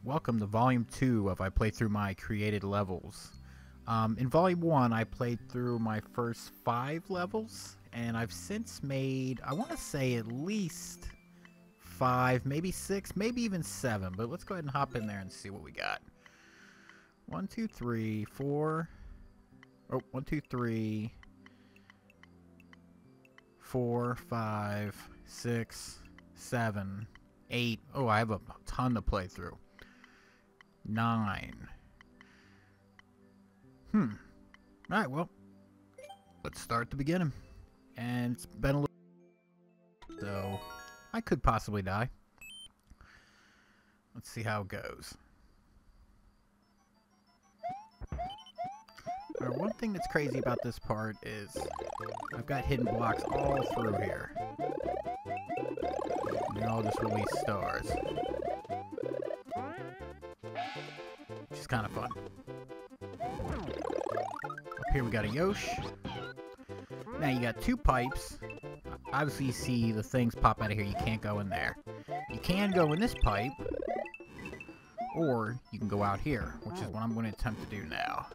welcome to Volume 2 of I Play Through My Created Levels. In Volume 1, I played through my first 5 levels, and I've since made, I want to say at least 5, maybe 6, maybe even 7, but let's go ahead and hop in there and see what we got. 1, 2, 3, 4, oh, 1, 2, 3, 4, 5, 6, 7, 8. Oh, I have a ton to play through. 9. Alright, well, let's start at the beginning. And it's been a little, so I could possibly die. Let's see how it goes. Alright, one thing that's crazy about this part is I've got hidden blocks all through here. And they all just release stars. Which is kind of fun. Up here we got a Yosh. Now you got 2 pipes. Obviously you see the things pop out of here. You can't go in there. You can go in this pipe. Or you can go out here, which is what I'm going to attempt to do now.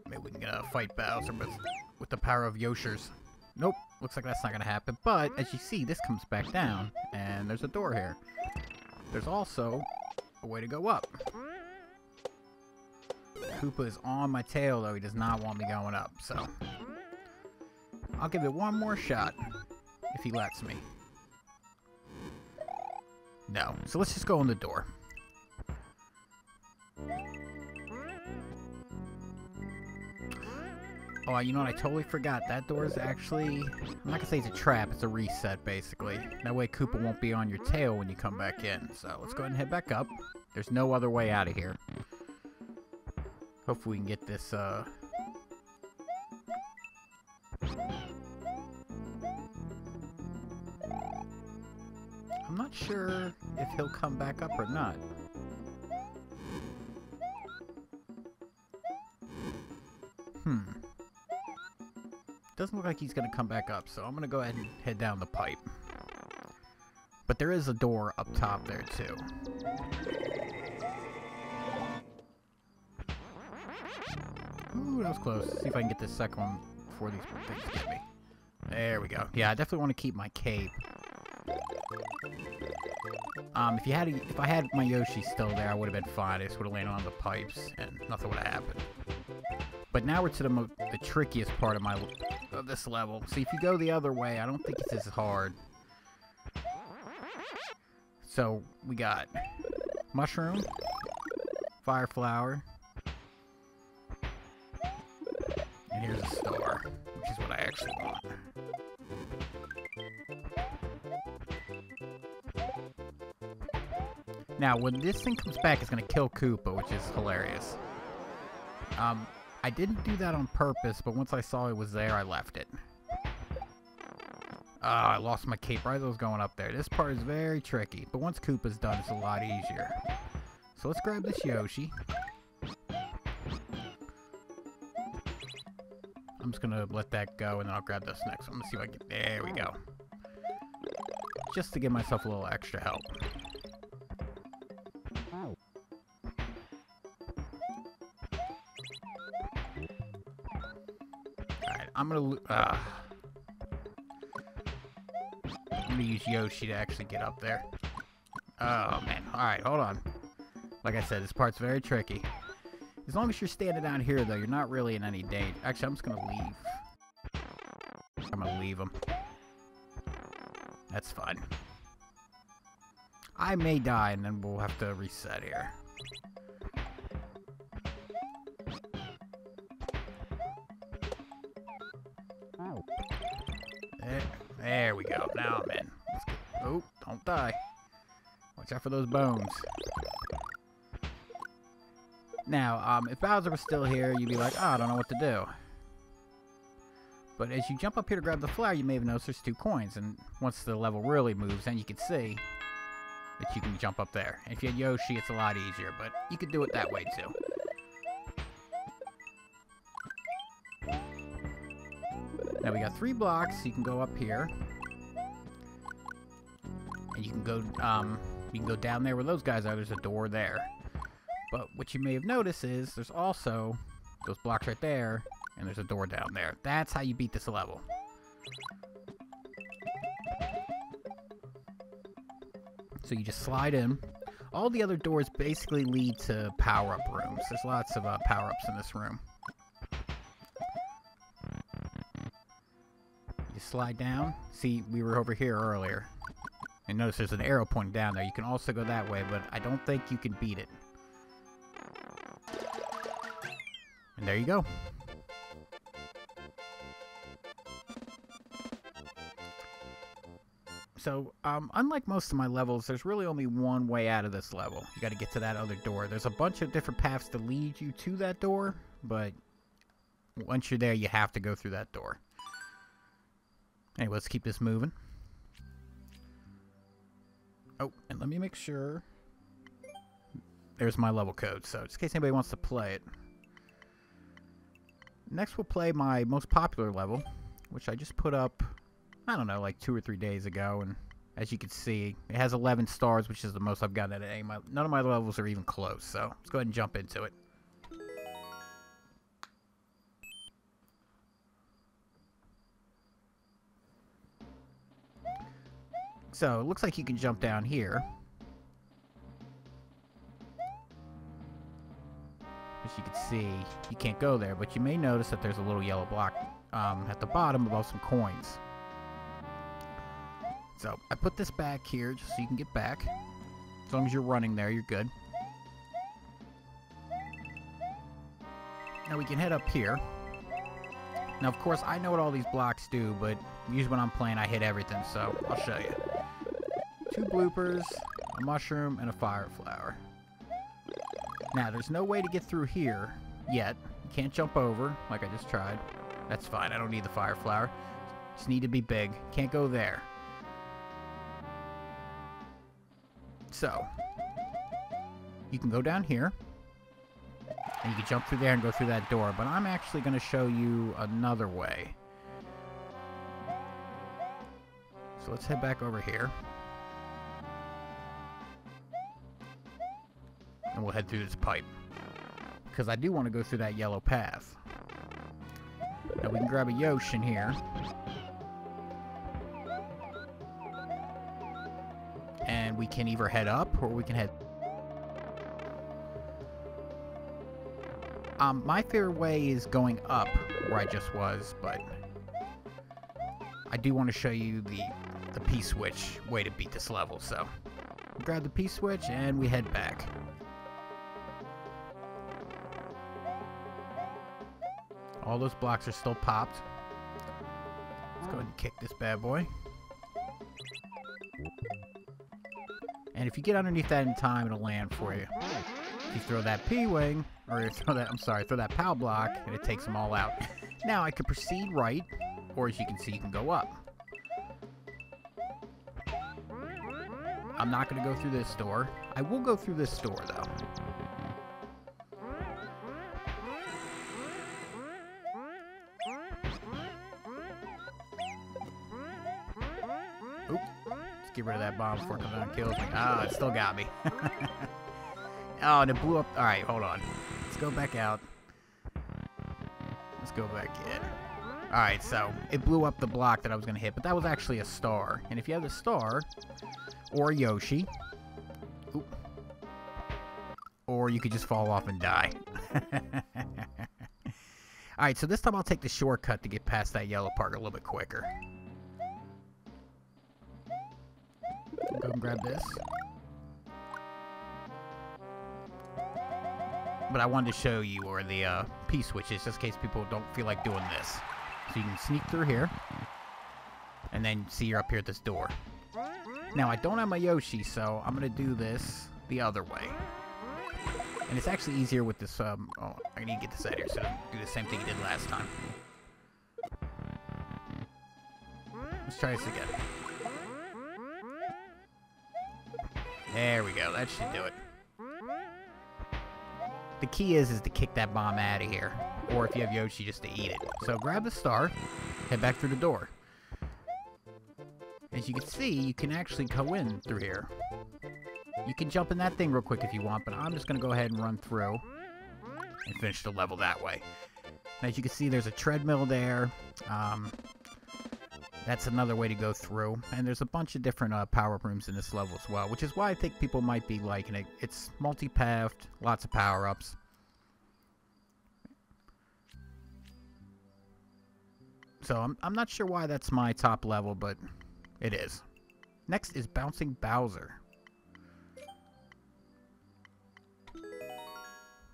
Maybe we can get a fight Bowser with the power of Yoshers. Nope, looks like that's not going to happen. But, as you see, this comes back down, and there's a door here. There's also a way to go up. Koopa is on my tail, though. He does not want me going up, so I'll give it one more shot, if he lets me. No, so let's just go in the door. Oh, you know what? I totally forgot. That door is actually, I'm not gonna say it's a trap, it's a reset, basically. That way Koopa won't be on your tail when you come back in. So, let's go ahead and head back up. There's no other way out of here. Hopefully we can get this, I'm not sure if he'll come back up or not. Doesn't look like he's going to come back up, so I'm going to go ahead and head down the pipe. But there is a door up top there, too. Ooh, that was close. Let's see if I can get this second one before these things get me. There we go. Yeah, I definitely want to keep my cape. If I had my Yoshi still there, I would have been fine. I just would have landed on the pipes, and nothing would have happened. But now we're to the trickiest part of this level. See, if you go the other way, I don't think it's as hard. So, we got mushroom, fire flower, and here's a star, which is what I actually want. Now, when this thing comes back, it's going to kill Koopa, which is hilarious. I didn't do that on purpose, but once I saw it was there, I left it. I lost my cape right as I was going up there. This part is very tricky, but once Koopa's done, it's a lot easier. So let's grab this Yoshi. I'm just going to let that go, and then I'll grab this next one. Let's see if I can get... There we go. Just to give myself a little extra help. I'm gonna use Yoshi to actually get up there. Oh man! All right, hold on. Like I said, this part's very tricky. As long as you're standing down here, though, you're not really in any danger. Actually, I'm just gonna leave. I'm gonna leave him. That's fine. I may die, and then we'll have to reset here. There we go. Now I'm in. Oh, don't die. Watch out for those bones. Now, if Bowser was still here, you'd be like, oh, I don't know what to do. But as you jump up here to grab the flower, you may have noticed there's 2 coins. And once the level really moves, then you can see that you can jump up there. And if you had Yoshi, it's a lot easier, but you could do it that way too. Now we got 3 blocks. You can go up here. And you can go down there where those guys are. There's a door there. But what you may have noticed is there's also those blocks right there, and there's a door down there. That's how you beat this level. So you just slide in. All the other doors basically lead to power-up rooms. There's lots of power-ups in this room. You slide down. See, we were over here earlier. And notice there's an arrow pointing down there. You can also go that way, but I don't think you can beat it. And there you go. So, unlike most of my levels, there's really only one way out of this level. You gotta get to that other door. There's a bunch of different paths to lead you to that door, but once you're there, you have to go through that door. Anyway, let's keep this moving. Oh, and let me make sure. There's my level code, so just in case anybody wants to play it. Next, we'll play my most popular level, which I just put up, I don't know, like 2 or 3 days ago. And as you can see, it has 11 stars, which is the most I've gotten at any. None of my levels are even close, so let's go ahead and jump into it. So, it looks like you can jump down here. As you can see, you can't go there, but you may notice that there's a little yellow block at the bottom above some coins. So, I put this back here just so you can get back. As long as you're running there, you're good. Now we can head up here. Now, of course, I know what all these blocks do, but usually when I'm playing, I hit everything, so I'll show you. 2 bloopers, a mushroom, and a fire flower. Now, there's no way to get through here yet. You can't jump over, like I just tried. That's fine, I don't need the fire flower. Just need to be big. Can't go there. So, you can go down here, and you can jump through there and go through that door, but I'm actually going to show you another way. So let's head back over here. And we'll head through this pipe. Because I do want to go through that yellow path. Now we can grab a Yosh in here. And we can either head up or we can head... my favorite way is going up where I just was, but I do want to show you the P-switch way to beat this level, so grab the P-switch and we head back. All those blocks are still popped. Let's go ahead and kick this bad boy. And if you get underneath that in time, it'll land for you. If you throw that P-wing, or throw that POW block, and it takes them all out. Now, I could proceed right, or as you can see, you can go up. I'm not going to go through this door. I will go through this door, though. Oop. Let's get rid of that bomb before it comes out and kills me. Ah, it still got me. Oh, and it blew up. Alright, hold on. Let's go back out. Let's go back in. Alright, so it blew up the block that I was going to hit, but that was actually a star. And if you have the star, or Yoshi, oop, or you could just fall off and die. Alright, so this time I'll take the shortcut to get past that yellow part a little bit quicker. Go and grab this. But I wanted to show you where the P-switch is, just in case people don't feel like doing this. So you can sneak through here, and then see you're up here at this door. Now, I don't have my Yoshi, so I'm going to do this the other way. And it's actually easier with this, oh, I need to get this out of here so I do the same thing you did last time. Let's try this again. There we go, that should do it. The key is to kick that bomb out of here. Or if you have Yoshi, just to eat it. So grab the star. head back through the door. As you can see, you can actually go in through here. You can jump in that thing real quick if you want, but I'm just going to go ahead and run through and finish the level that way. As you can see, there's a treadmill there. That's another way to go through. And there's a bunch of different power-up rooms in this level as well, which is why I think people might be liking it. It's multi-pathed, lots of power-ups. So I'm not sure why that's my top level, but it is. Next is Bouncing Bowser. Let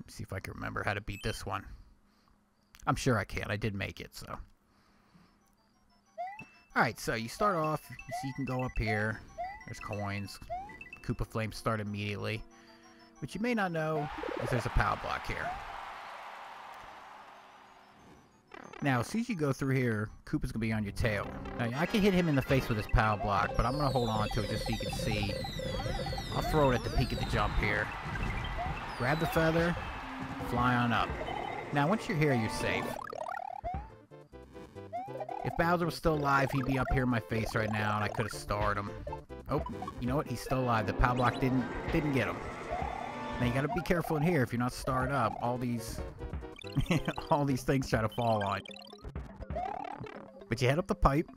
me see if I can remember how to beat this one. I'm sure I can. I did make it, so. Alright, so you start off, you see you can go up here. There's coins. Koopa Flames start immediately. What you may not know is there's a power block here. Now, as soon as you go through here, Koopa's going to be on your tail. Now, I can hit him in the face with his power block, but I'm going to hold on to it just so you can see. I'll throw it at the peak of the jump here. Grab the feather, fly on up. Now, once you're here, you're safe. If Bowser was still alive, he'd be up here in my face right now, and I could have starred him. Oh, you know what? He's still alive. The power block didn't get him. Now, you got to be careful in here if you're not starred up. All these... all these things try to fall on. But you head up the pipe.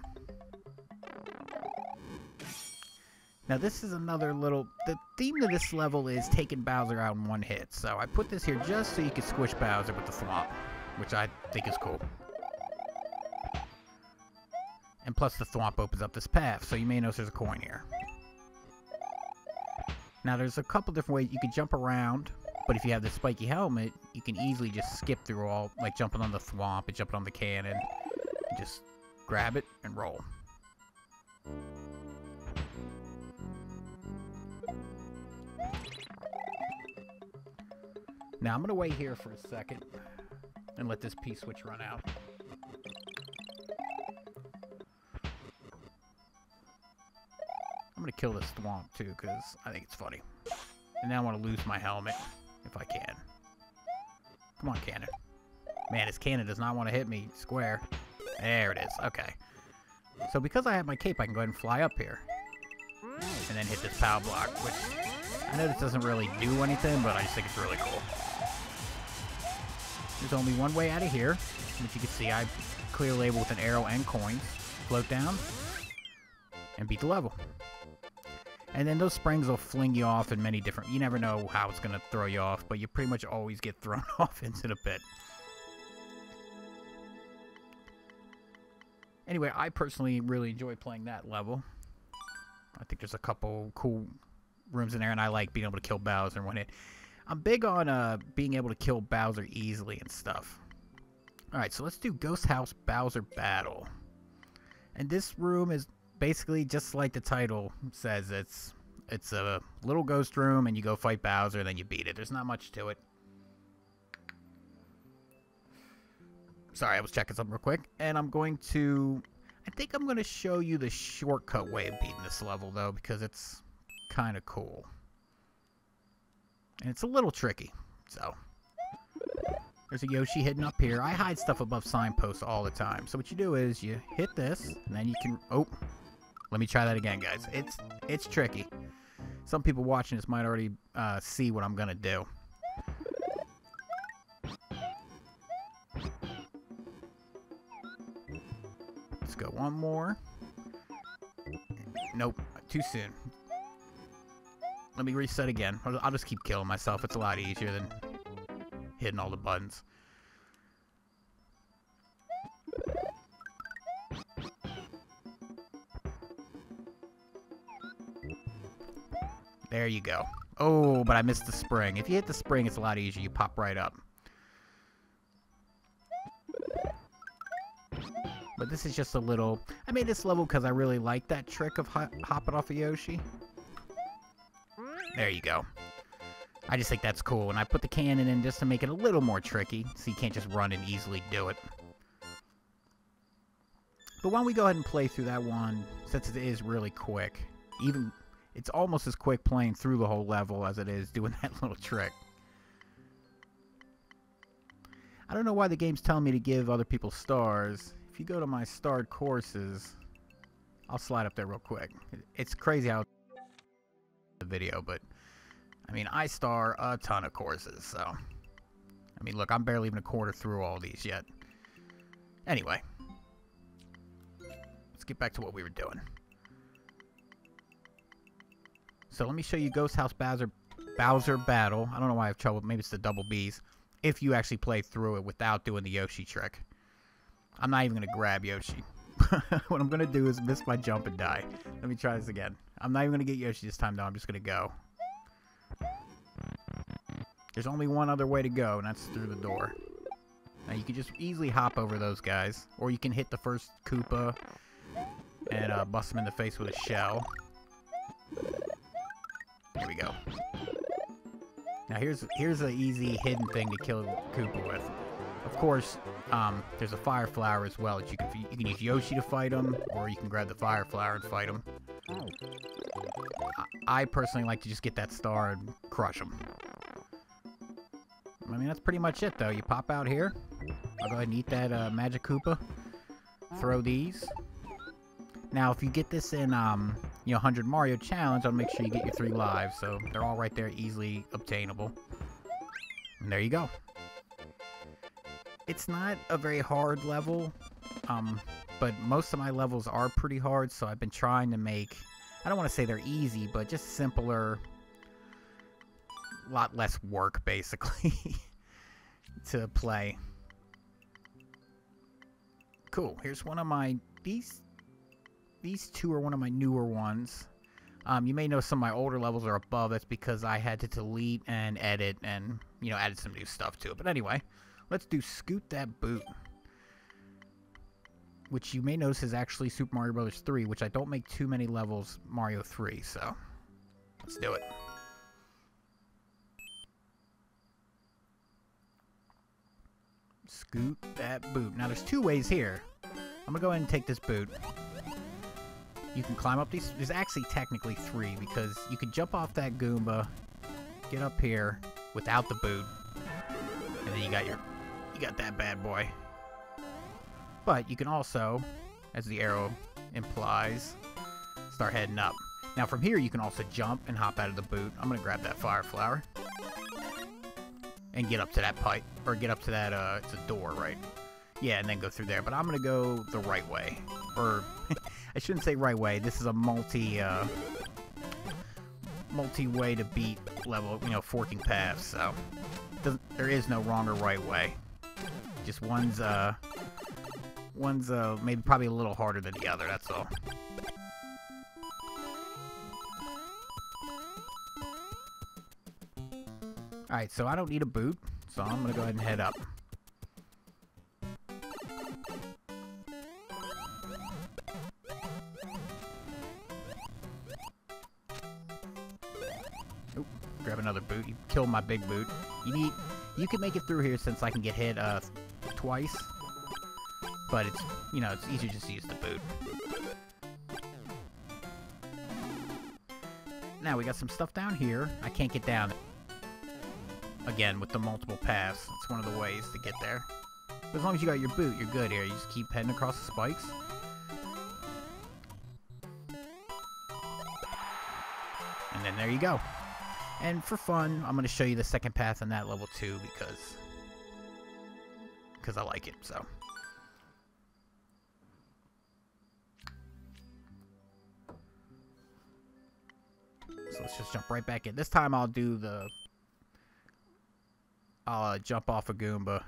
Now this is another little... The theme of this level is taking Bowser out in one hit. So I put this here just so you can squish Bowser with the thwomp, which I think is cool. And plus the thwomp opens up this path, so you may notice there's a coin here. Now there's a couple different ways you can jump around. But if you have the spiky helmet, you can easily just skip through all, like jumping on the thwomp and jumping on the cannon. Just grab it and roll. Now I'm going to wait here for a second and let this P-switch run out. I'm going to kill this thwomp too because I think it's funny. And now I want to lose my helmet. If I can. Come on, cannon. Man, this cannon does not want to hit me square. There it is. Okay. So because I have my cape, I can go ahead and fly up here. And then hit this power block, which I know this doesn't really do anything, but I just think it's really cool. There's only one way out of here, which you can see I clear label with an arrow and coins. Float down and beat the level. And then those springs will fling you off in many different... You never know how it's going to throw you off, but you pretty much always get thrown off into the pit. Anyway, I personally really enjoy playing that level. I think there's a couple cool rooms in there, and I like being able to kill Bowser when it... I'm big on being able to kill Bowser easily and stuff. Alright, so let's do Ghost House Bowser Battle. And this room is... basically, just like the title says, it's a little ghost room, and you go fight Bowser, and then you beat it. There's not much to it. Sorry, I was checking something real quick. And I'm going to... I think I'm going to show you the shortcut way of beating this level, though, because it's kind of cool. And it's a little tricky, so... There's a Yoshi hidden up here. I hide stuff above signposts all the time. So what you do is you hit this, and then you can... Oh... Let me try that again, guys. It's tricky. Some people watching this might already see what I'm going to do. Let's go one more. Nope, too soon. Let me reset again. I'll just keep killing myself. It's a lot easier than hitting all the buttons. There you go. Oh, but I missed the spring. If you hit the spring, it's a lot easier. You pop right up. But this is just a little... I made this level because I really like that trick of hopping off of Yoshi. There you go. I just think that's cool. And I put the cannon in just to make it a little more tricky, so you can't just run and easily do it. But why don't we go ahead and play through that one, since it is really quick. Even... It's almost as quick playing through the whole level as it is doing that little trick. I don't know why the game's telling me to give other people stars. If if you go to my starred courses, I'll slide up there real quick. It's crazy how the video, but I mean, I star a ton of courses, so I mean, look, I'm barely even a quarter through all these yet. Anyway, let's get back to what we were doing. So let me show you Ghost House Bowser Battle. I don't know why I have trouble. Maybe it's the double B's. If you actually play through it without doing the Yoshi trick. I'm not even going to grab Yoshi. What I'm going to do is miss my jump and die. Let me try this again. I'm not even going to get Yoshi this time, though. I'm just going to go. There's only one other way to go, and that's through the door. Now, you can just easily hop over those guys. Or you can hit the first Koopa and bust him in the face with a shell. There we go. Now here's an easy hidden thing to kill Koopa with. Of course, there's a fire flower as well that you can use Yoshi to fight him, or you can grab the fire flower and fight him. I personally like to just get that star and crush him. I mean, that's pretty much it, though. You pop out here. I'll go ahead and eat that magic Koopa. Throw these. Now, if you get this in, 100 Mario Challenge, I'll make sure you get your 3 lives. So they're all right there, easily obtainable. And there you go. It's not a very hard level, but most of my levels are pretty hard, so I've been trying to make, I don't want to say they're easy, but just simpler, a lot less work, basically, to play. Cool, here's one of my, these two are one of my newer ones. You may know some of my older levels are above. That's because I had to delete and edit and, added some new stuff to it. But anyway, let's do Scoot That Boot, which you may notice is actually Super Mario Bros. 3, which I don't make too many levels Mario 3, so let's do it. Scoot that boot. Now, there's 2 ways here. I'm going to go ahead and take this boot. You can climb up these. There's actually technically 3, because you can jump off that Goomba, get up here without the boot, and then you got that bad boy. But you can also, as the arrow implies, start heading up. Now from here you can also jump and hop out of the boot. I'm gonna grab that fire flower and get up to that pipe, or get up to that it's a door, right? Yeah, and then go through there. But I'm gonna go the right way, or I shouldn't say right way. This is a multi way to beat level, forking paths. So there is no wrong or right way. Just one's maybe probably a little harder than the other. That's all. Alright, so I don't need a boot, so I'm gonna go ahead and head up. Oop, grab another boot. You killed my big boot. You can make it through here since I can get hit twice. But it's, it's easier just to use the boot. Now we got some stuff down here. I can't get down again with the multiple paths. It's one of the ways to get there. But as long as you got your boot, you're good here. You just keep heading across the spikes. And then there you go. And for fun, I'm going to show you the second path on that level too, because I like it, so. So let's just jump right back in. This time I'll jump off a Goomba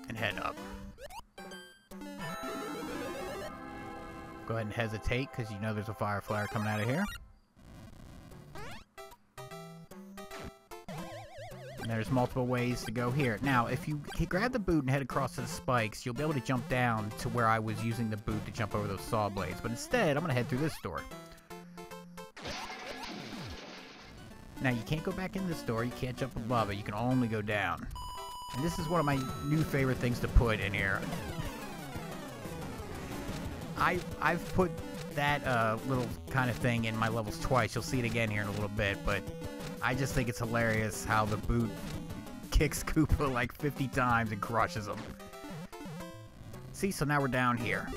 and head up. Go ahead and hesitate, because there's a fire flower coming out of here. And there's multiple ways to go here. Now, if you grab the boot and head across to the spikes, you'll be able to jump down to where I was using the boot to jump over those saw blades. But instead, I'm going to head through this door. Now, you can't go back in this door. You can't jump above it. You can only go down. And this is one of my new favorite things to put in here. I've put that little kind of thing in my levels twice. You'll see it again here in a little bit, but I just think it's hilarious how the boot kicks Koopa like 50 times and crushes him. See, so now we're down here.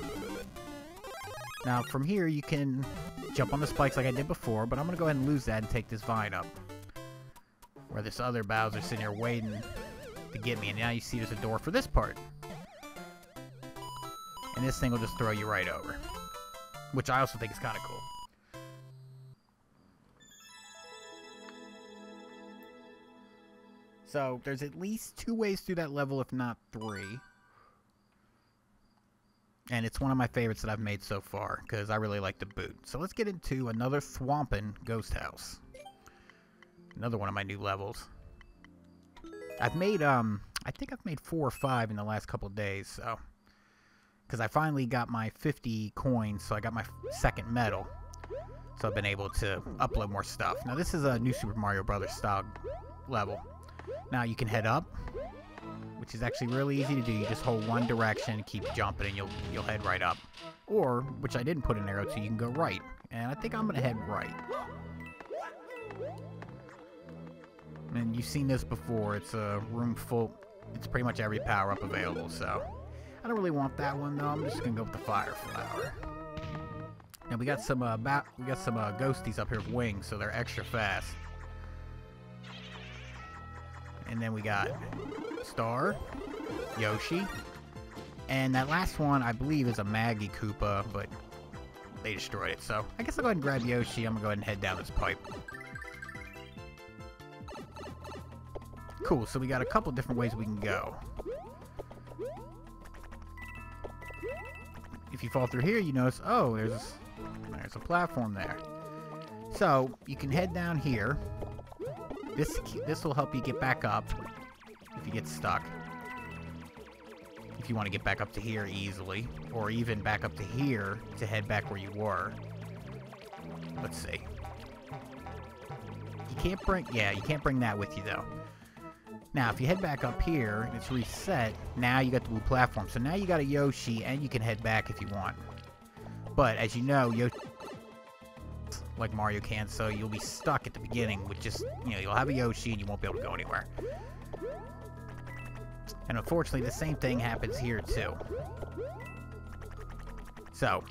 Now, from here, you can jump on the spikes like I did before, but I'm going to go ahead and lose that and take this vine up. Where this other Bowser's sitting here waiting to get me, and now you see there's a door for this part. And this thing will just throw you right over. Which I also think is kind of cool. So, there's at least 2 ways through that level, if not 3. And it's one of my favorites that I've made so far, because I really like the boot. So let's get into another Thwompin' Ghost House. Another one of my new levels. I've made, I think I've made 4 or 5 in the last couple of days, so. Because I finally got my 50 coins, so I got my second medal. So I've been able to upload more stuff. Now this is a new Super Mario Brothers style level. Now you can head up, which is actually really easy to do. You just hold one direction, keep jumping, and you'll head right up. Or, which I didn't put an arrow to, you can go right. And I think I'm going to head right. And you've seen this before. It's a room full. It's pretty much every power-up available, so. I don't really want that one, though. I'm just going to go with the Fire Flower. Now, we got some ghosties up here with wings, so they're extra fast. And then we got Star, Yoshi, and that last one I believe is a Maggie Koopa, but they destroyed it. So I guess I'll go ahead and grab Yoshi. I'm gonna go ahead and head down this pipe. Cool, so we got a couple different ways we can go. If you fall through here, you notice, oh, there's a platform there. So you can head down here. This will help you get back up if you get stuck. If you want to get back up to here easily, or even back up to here to head back where you were. Let's see. You can't bring that with you though. Now, if you head back up here and it's reset, now you got the blue platform. So now you got a Yoshi, and you can head back if you want. But as you know, Yoshi, like Mario can, so you'll be stuck at the beginning with just, you'll have a Yoshi and you won't be able to go anywhere. And unfortunately, the same thing happens here too. So,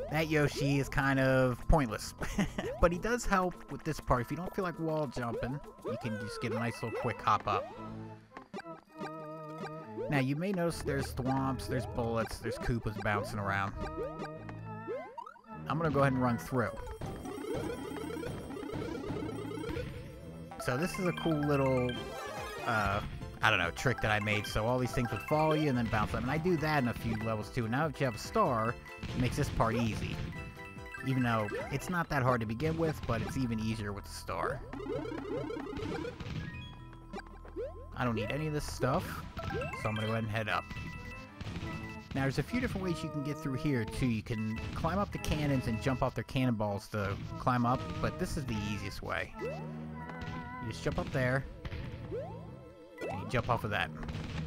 that Yoshi is kind of pointless. But he does help with this part. If you don't feel like wall jumping, you can just get a nice little quick hop up. Now, you may notice there's thwomps, there's bullets, there's Koopas bouncing around. I'm going to go ahead and run through. So this is a cool little, I don't know, trick that I made. So all these things would follow you and then bounce up. And I do that in a few levels too. Now that you have a star, it makes this part easy. Even though it's not that hard to begin with, but it's even easier with the star. I don't need any of this stuff, so I'm going to go ahead and head up. Now, there's a few different ways you can get through here, too. You can climb up the cannons and jump off their cannonballs to climb up, but this is the easiest way. You just jump up there, and you jump off of that,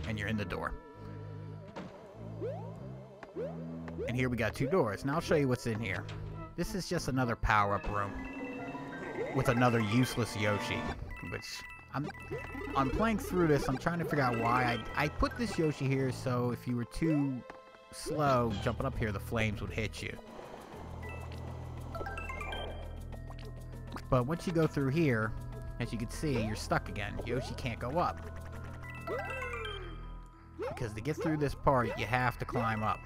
and you're in the door. And here we got 2 doors. Now, I'll show you what's in here. This is just another power-up room with another useless Yoshi, which I'm playing through this. I'm trying to figure out why I put this Yoshi here, so if you were too slow jumping up here, the flames would hit you. But once you go through here, as you can see, you're stuck again. Yoshi can't go up. Because to get through this part, you have to climb up.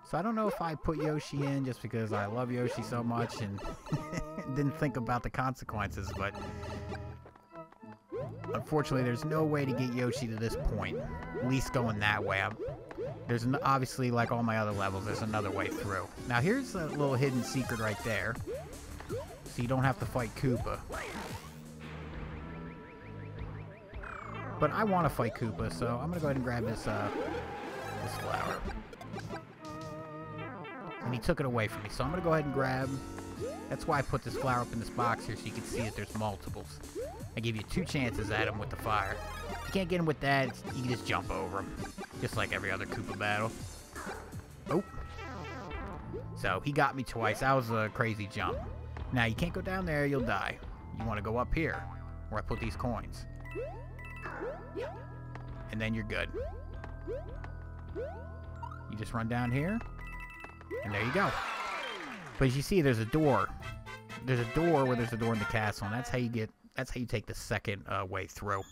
So I don't know if I put Yoshi in just because I love Yoshi so much and didn't think about the consequences, but unfortunately there's no way to get Yoshi to this point, at least going that way. Obviously, like all my other levels, there's another way through. Now here's a little hidden secret right there, so you don't have to fight Koopa. But I want to fight Koopa, so I'm going to go ahead and grab this flower. And he took it away from me, so I'm going to go ahead and grab... That's why I put this flower up in this box here, so you can see that there's multiples. I give you 2 chances at him with the fire. If you can't get him with that, you can just jump over him. Just like every other Koopa battle. Oh. So, he got me twice. That was a crazy jump. Now, you can't go down there, you'll die. You want to go up here, where I put these coins. And then you're good. You just run down here, and there you go. But as you see, there's a door. There's a door where there's a door in the castle, and that's how you take the second way through.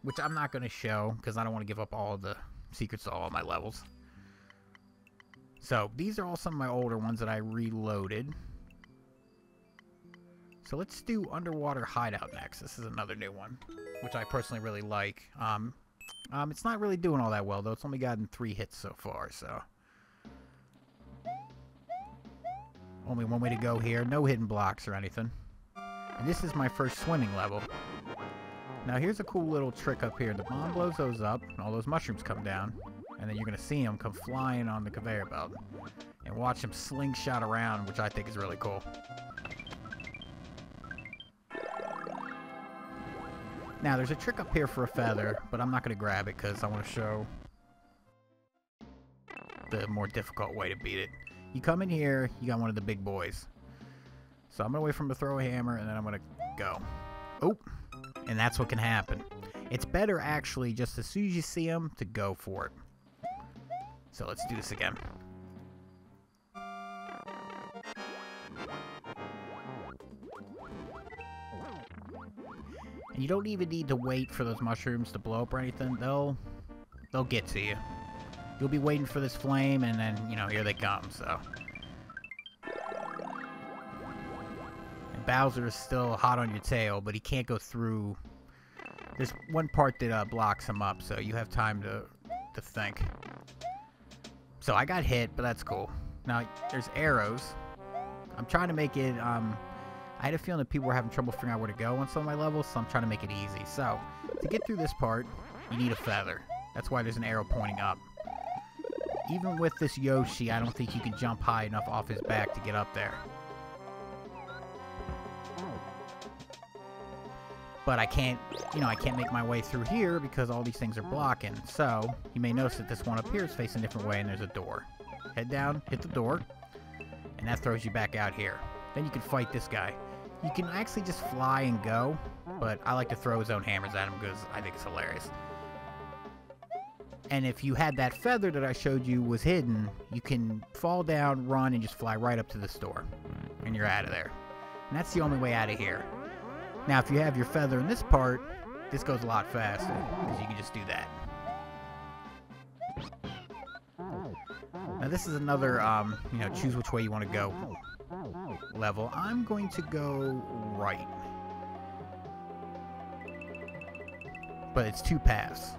Which I'm not going to show, because I don't want to give up all the secrets to all of my levels. So, these are all some of my older ones that I reloaded. So let's do Underwater Hideout next. This is another new one, which I personally really like. It's not really doing all that well, though. It's only gotten 3 hits so far, so... Only one way to go here. No hidden blocks or anything. And this is my first swimming level. Now here's a cool little trick up here. The bomb blows those up, and all those mushrooms come down. And then you're going to see them come flying on the conveyor belt. And watch them slingshot around, which I think is really cool. Now there's a trick up here for a feather, but I'm not going to grab it because I want to show the more difficult way to beat it. You come in here, you got one of the big boys. So I'm going to wait for him to throw a hammer, and then I'm going to go. Oh, and that's what can happen. It's better, actually, just as soon as you see him, to go for it. So let's do this again. And you don't even need to wait for those mushrooms to blow up or anything. They'll get to you. You'll be waiting for this flame, and then, you know, here they come, so. And Bowser is still hot on your tail, but he can't go through. There's one part that blocks him up, so you have time to think. So I got hit, but that's cool. Now, there's arrows. I'm trying to make it, I had a feeling that people were having trouble figuring out where to go on some of my levels, so I'm trying to make it easy. So, to get through this part, you need a feather. That's why there's an arrow pointing up. Even with this Yoshi, I don't think you can jump high enough off his back to get up there. But I can't, you know, I can't make my way through here because all these things are blocking. So, you may notice that this one up here is facing a different way and there's a door. Head down, hit the door, and that throws you back out here. Then you can fight this guy. You can actually just fly and go, but I like to throw his own hammers at him because I think it's hilarious. And if you had that feather that I showed you was hidden, you can fall down, run, and just fly right up to this door. And you're out of there. And that's the only way out of here. Now, if you have your feather in this part, this goes a lot faster, because you can just do that. Now, this is another, you know, choose which way you want to go level. I'm going to go right. But it's 2 paths.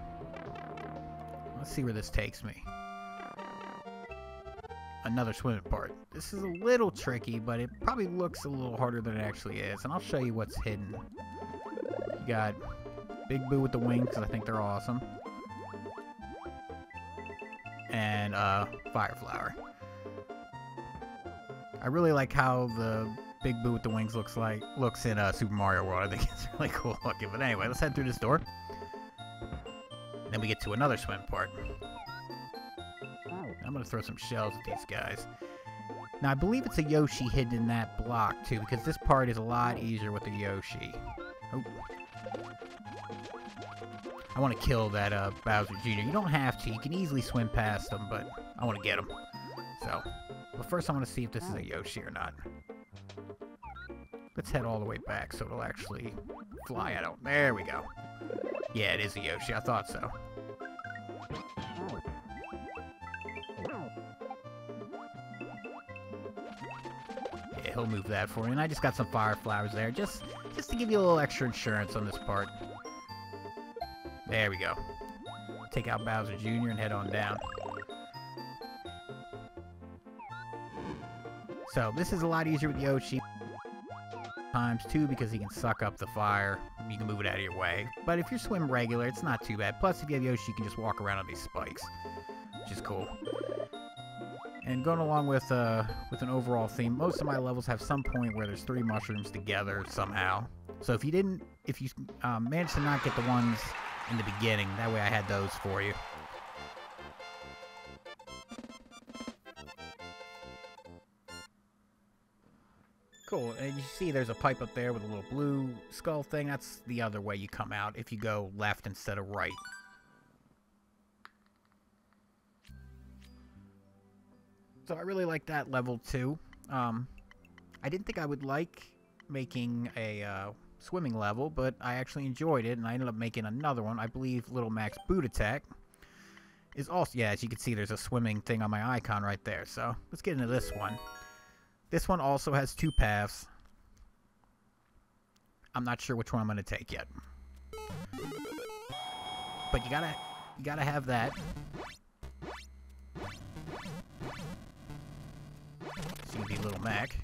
Let's see where this takes me. Another swimming part. This is a little tricky, but it probably looks a little harder than it actually is. And I'll show you what's hidden. You got Big Boo with the wings, because I think they're awesome. And Fire Flower. I really like how the Big Boo with the wings looks in Super Mario World. I think it's really cool looking. But anyway, let's head through this door. Then we get to another swim part. I'm going to throw some shells at these guys. Now, I believe it's a Yoshi hidden in that block, too, because this part is a lot easier with the Yoshi. Oh. I want to kill that Bowser Jr. You don't have to. You can easily swim past them, but I want to get him. So, but first I want to see if this is a Yoshi or not. Let's head all the way back so it'll actually fly out. There we go. Yeah, it is a Yoshi. I thought so. Yeah, he'll move that for me. And I just got some fire flowers there, just to give you a little extra insurance on this part. There we go. Take out Bowser Jr. and head on down. So, this is a lot easier with Yoshi. Times too, because he can suck up the fire. You can move it out of your way. But if you're swimming regular, it's not too bad. Plus, if you have Yoshi, you can just walk around on these spikes, which is cool. And going along with an overall theme, most of my levels have some point where there's 3 mushrooms together somehow. So if you managed to not get the ones in the beginning, that way I had those for you. Cool. Cool, and you see there's a pipe up there with a little blue skull thing. That's the other way you come out if you go left instead of right. So I really like that level too. I didn't think I would like making a swimming level, but I actually enjoyed it, and I ended up making another one. I believe Little Mac's boot attack is also, yeah, as you can see, there's a swimming thing on my icon right there. So let's get into this one. This one also has 2 paths. I'm not sure which one I'm going to take yet. But you gotta have that. It's gonna be Little Mac.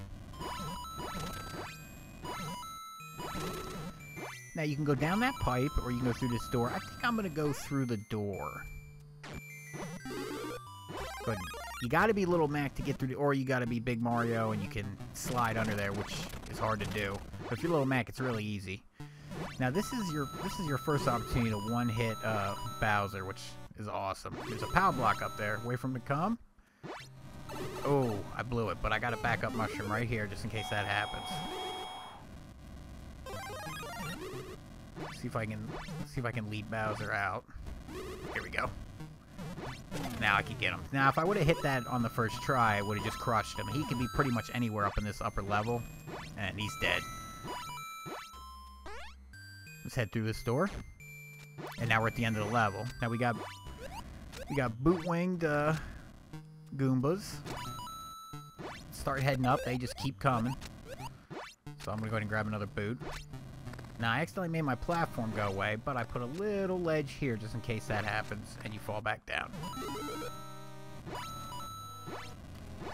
Now you can go down that pipe, or you can go through this door. I think I'm gonna go through the door. But you gotta be Little Mac to get through the, or you gotta be Big Mario and you can slide under there, which is hard to do. But if you're Little Mac, it's really easy. Now this is your first opportunity to one-hit Bowser, which is awesome. There's a power block up there. Wait for him to come. Oh, I blew it, but I got a backup mushroom right here just in case that happens. See if I can lead Bowser out. Here we go. Now I can get him. Now if I would have hit that on the first try, I would have just crushed him. He can be pretty much anywhere up in this upper level, and he's dead. Let's head through this door. And now we're at the end of the level. Now we got boot-winged Goombas. Start heading up. They just keep coming. So I'm gonna go ahead and grab another boot. Now I accidentally made my platform go away, but I put a little ledge here just in case that happens and you fall back down.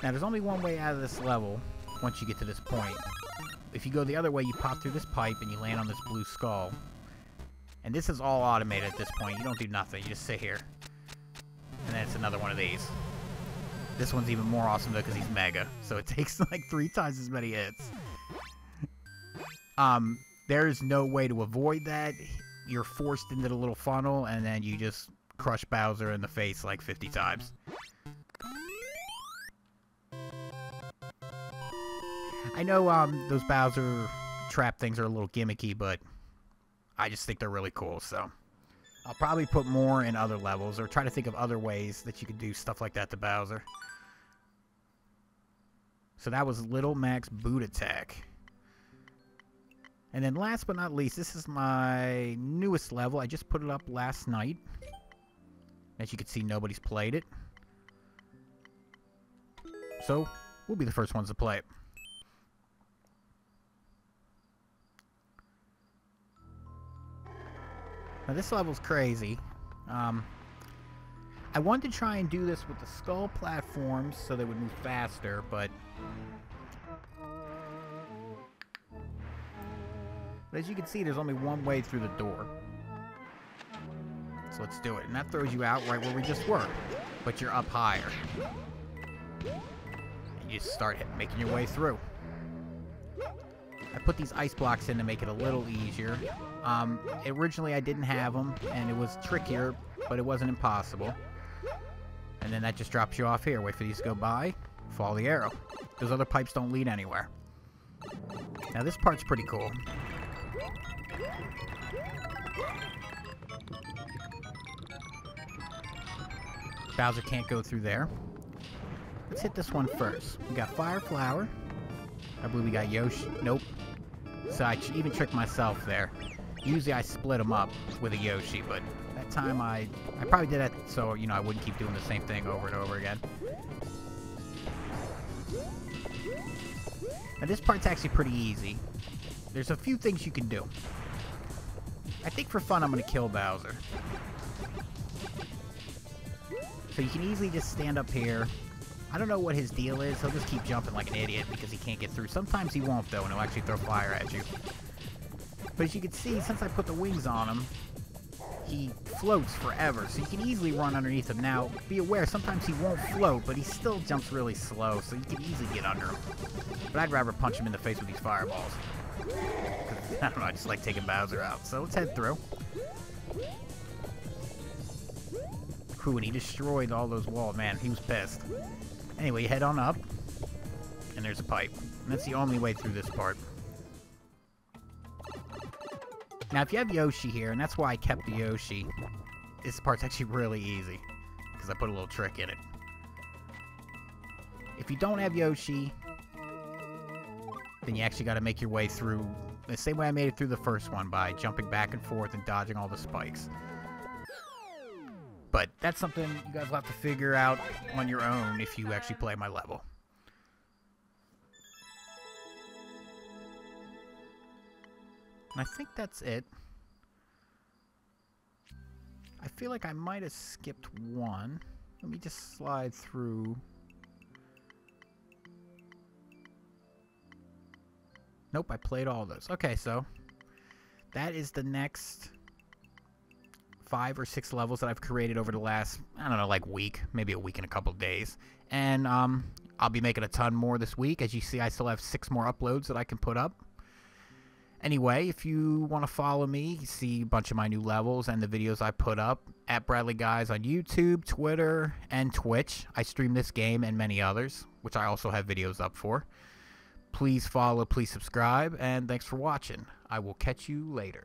Now there's only one way out of this level once you get to this point. If you go the other way, you pop through this pipe and you land on this blue skull. And this is all automated at this point. You don't do nothing. You just sit here. And then it's another one of these. This one's even more awesome though because he's mega. So it takes like 3 times as many hits. There's no way to avoid that. You're forced into the little funnel and then you just crush Bowser in the face like 50 times. I know those Bowser trap things are a little gimmicky, but I just think they're really cool, so I'll probably put more in other levels or try to think of other ways that you could do stuff like that to Bowser. So that was Little Mac's boot attack. And then last but not least, this is my newest level. I just put it up last night. As you can see, nobody's played it. So we'll be the first ones to play it. Now this level's crazy. I wanted to try and do this with the skull platforms so they would move faster, but as you can see, there's only one way through the door. So let's do it. And that throws you out right where we just were, but you're up higher. And you just start making your way through. I put these ice blocks in to make it a little easier. Originally I didn't have them, and it was trickier, but it wasn't impossible. And then that just drops you off here. Wait for these to go by, follow the arrow. Those other pipes don't lead anywhere. Now this part's pretty cool. Bowser can't go through there. Let's hit this one first. We got Fire Flower. I believe we got Yoshi. Nope. So I even tricked myself there. Usually I split them up with a Yoshi, but that time I probably did that so, you know, I wouldn't keep doing the same thing over and over again. Now this part's actually pretty easy. There's a few things you can do. I think for fun I'm going to kill Bowser. So you can easily just stand up here. I don't know what his deal is. He'll just keep jumping like an idiot because he can't get through. Sometimes he won't, though, and he'll actually throw fire at you. But as you can see, since I put the wings on him, he floats forever. So you can easily run underneath him. Now, be aware, sometimes he won't float, but he still jumps really slow, so you can easily get under him. But I'd rather punch him in the face with these fireballs. I don't know, I just like taking Bowser out. So let's head through. Whew, and he destroyed all those walls. Man, he was pissed. Anyway, head on up. And there's a pipe. And that's the only way through this part. Now, if you have Yoshi here, and that's why I kept the Yoshi, this part's actually really easy, because I put a little trick in it. If you don't have Yoshi, then you actually got to make your way through the same way I made it through the first one, by jumping back and forth and dodging all the spikes. But that's something you guys will have to figure out on your own if you actually play my level. And I think that's it. I feel like I might have skipped one. Let me just slide through. Nope, I played all those. Okay, so that is the next 5 or 6 levels that I've created over the last, I don't know, like week, maybe a week and a couple days. And I'll be making a ton more this week. As you see, I still have 6 more uploads that I can put up. Anyway, if you want to follow me, you see a bunch of my new levels and the videos I put up at Bradley Guise on YouTube, Twitter, and Twitch. I stream this game and many others, which I also have videos up for. Please follow, please subscribe, and thanks for watching. I will catch you later.